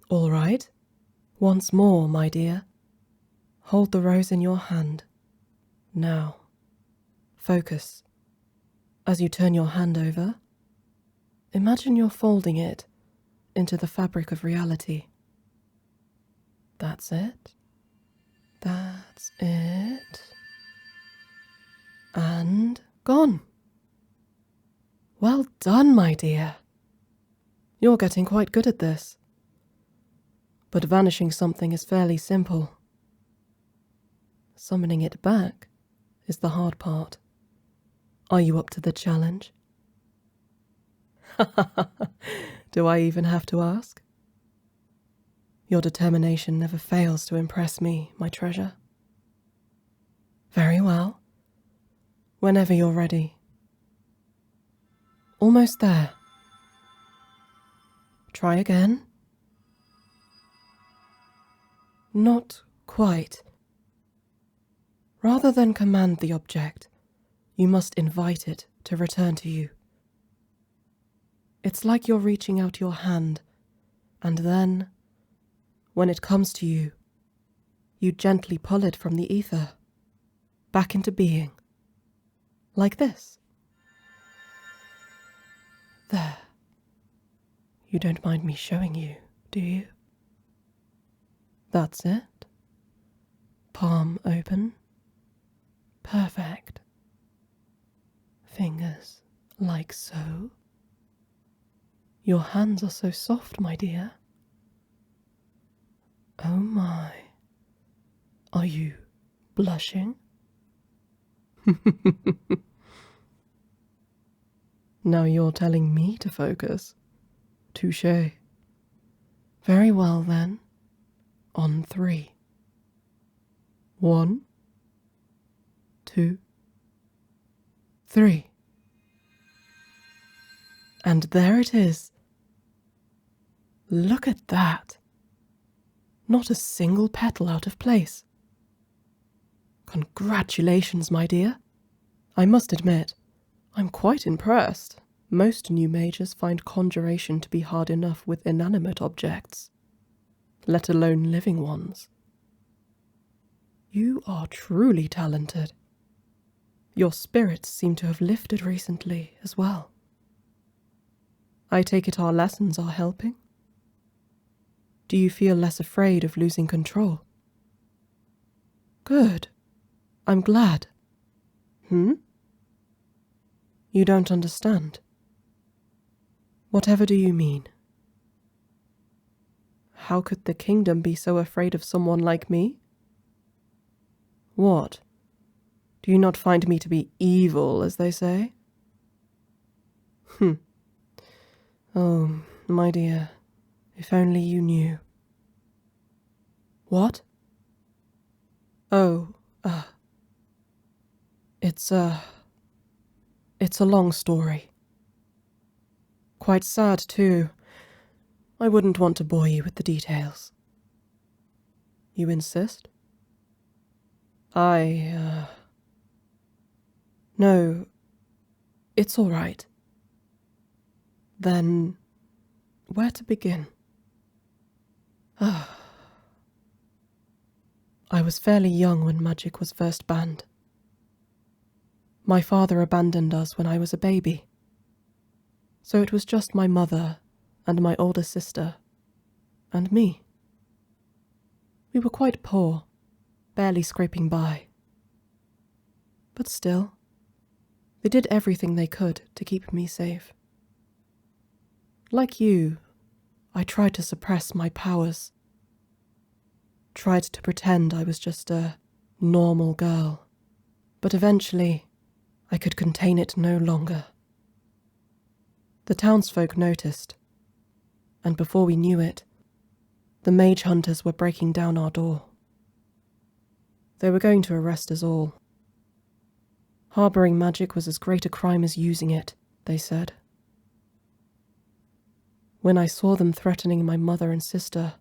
All right. Once more, my dear. Hold the rose in your hand. Now, focus. As you turn your hand over, imagine you're folding it into the fabric of reality. That's it. That's it. And gone. Well done, my dear. You're getting quite good at this. But vanishing something is fairly simple. Summoning it back is the hard part. Are you up to the challenge? Do I even have to ask? Your determination never fails to impress me, my treasure. Very well. Whenever you're ready. Almost there. Try again. Not quite. Rather than command the object, you must invite it to return to you. It's like you're reaching out your hand, and then, when it comes to you, you gently pull it from the ether, back into being. Like this. There. You don't mind me showing you, do you? That's it. Palm open. Perfect. Fingers like so. Your hands are so soft, my dear. Oh my. Are you blushing? Now you're telling me to focus. Touché. Very well then. On 3. 1, 2, 3. And there it is. Look at that. Not a single petal out of place. Congratulations, my dear. I must admit, I'm quite impressed. Most new mages find conjuration to be hard enough with inanimate objects, let alone living ones. You are truly talented. Your spirits seem to have lifted recently as well. I take it our lessons are helping? Do you feel less afraid of losing control? Good. I'm glad. You don't understand. Whatever do you mean? How could the kingdom be so afraid of someone like me? What? Do you not find me to be evil, as they say? Oh, my dear, if only you knew. What? Oh, it's a long story. Quite sad, too. I wouldn't want to bore you with the details. You insist? No, it's all right. Then, where to begin? I was fairly young when magic was first banned. My father abandoned us when I was a baby. So it was just my mother and my older sister and me. We were quite poor, barely scraping by. But still, they did everything they could to keep me safe. Like you, I tried to suppress my powers. Tried to pretend I was just a normal girl. But eventually, I could contain it no longer. The townsfolk noticed, and before we knew it, the mage hunters were breaking down our door. They were going to arrest us all. Harboring magic was as great a crime as using it, they said. When I saw them threatening my mother and sister,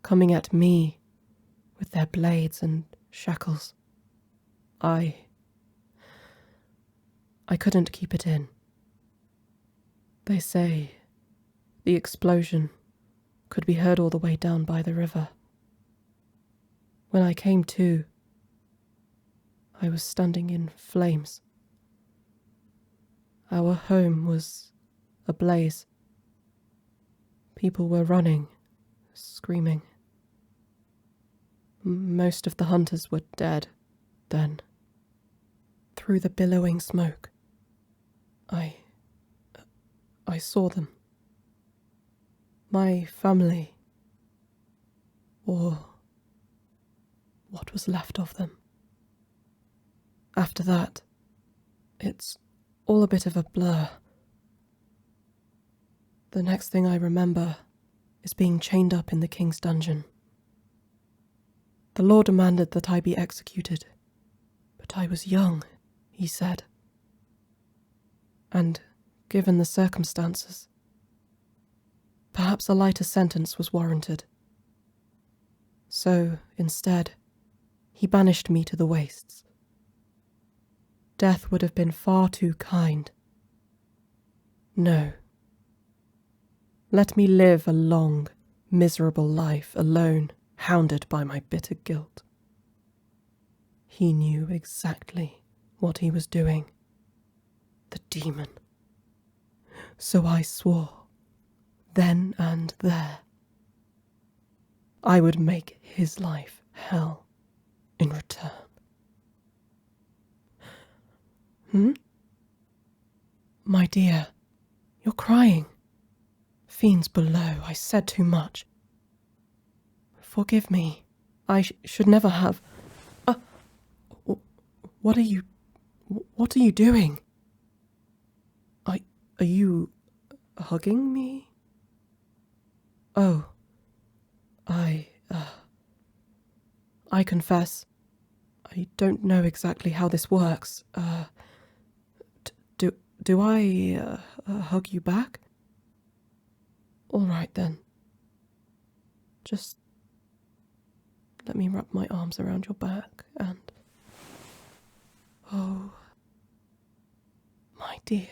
coming at me with their blades and shackles, I couldn't keep it in. They say the explosion could be heard all the way down by the river. When I came to, I was standing in flames. Our home was ablaze. People were running, screaming. Most of the hunters were dead then. Through the billowing smoke, I saw them. My family, or what was left of them. After that, it's all a bit of a blur. The next thing I remember is being chained up in the king's dungeon. The Lord demanded that I be executed, but I was young, he said. And, given the circumstances, perhaps a lighter sentence was warranted. So, instead, he banished me to the wastes. Death would have been far too kind. No. Let me live a long, miserable life alone, hounded by my bitter guilt. He knew exactly what he was doing. The demon. So I swore, then and there, I would make his life hell in return. My dear, you're crying. Fiends below, I said too much. Forgive me. I should never have... What are you doing? Are you hugging me? Oh, I confess, I don't know exactly how this works. Do I hug you back? All right then. Just let me wrap my arms around your back and... Oh, my dear.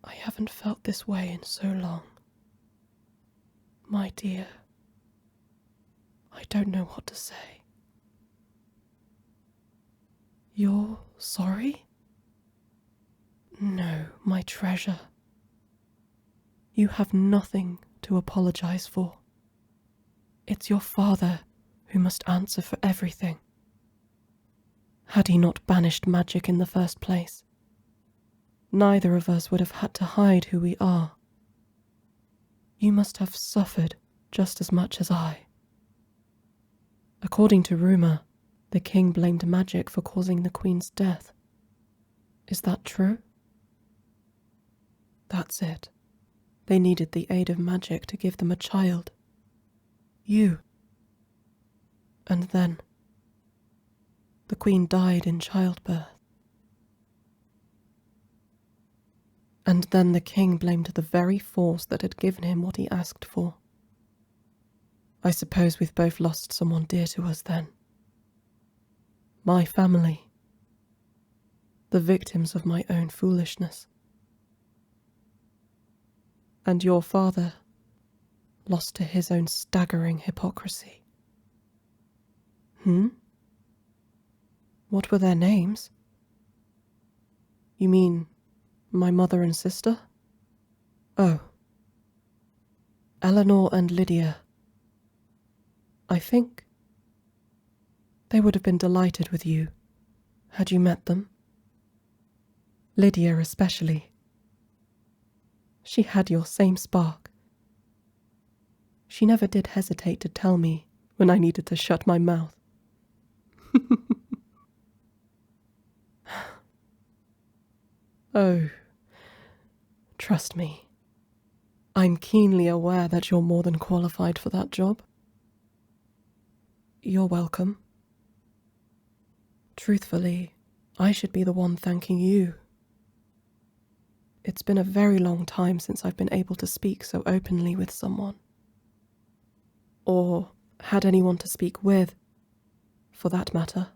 I haven't felt this way in so long. My dear, I don't know what to say. You're sorry? No, my treasure. You have nothing to apologize for. It's your father who must answer for everything. Had he not banished magic in the first place, neither of us would have had to hide who we are. You must have suffered just as much as I. According to rumour, the king blamed magic for causing the queen's death. Is that true? That's it. They needed the aid of magic to give them a child. You. And then, the queen died in childbirth. And then the king blamed the very force that had given him what he asked for. I suppose we've both lost someone dear to us then. My family. The victims of my own foolishness. And your father, lost to his own staggering hypocrisy. What were their names? You mean my mother and sister? Oh. Eleanor and Lydia. I think they would have been delighted with you, had you met them. Lydia especially. She had your same spark. She never did hesitate to tell me when I needed to shut my mouth. Oh, trust me. I'm keenly aware that you're more than qualified for that job. You're welcome. Truthfully, I should be the one thanking you. It's been a very long time since I've been able to speak so openly with someone. Or had anyone to speak with, for that matter.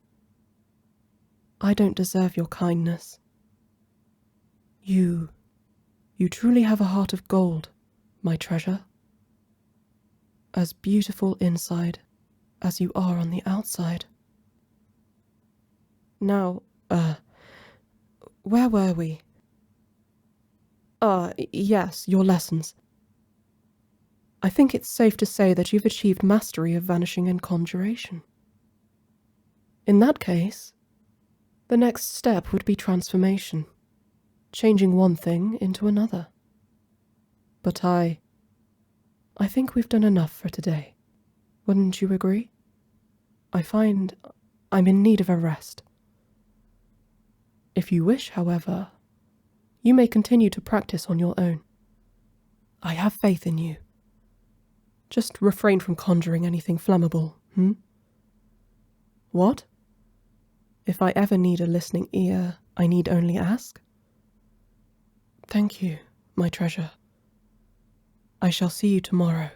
I don't deserve your kindness, You truly have a heart of gold, my treasure. As beautiful inside as you are on the outside. Now, where were we? Yes, your lessons. I think it's safe to say that you've achieved mastery of vanishing and conjuration. In that case, the next step would be transformation, changing one thing into another. But I think we've done enough for today. Wouldn't you agree? I find I'm in need of a rest. If you wish, however, you may continue to practice on your own. I have faith in you. Just refrain from conjuring anything flammable, What? If I ever need a listening ear, I need only ask? Thank you, my treasure. I shall see you tomorrow.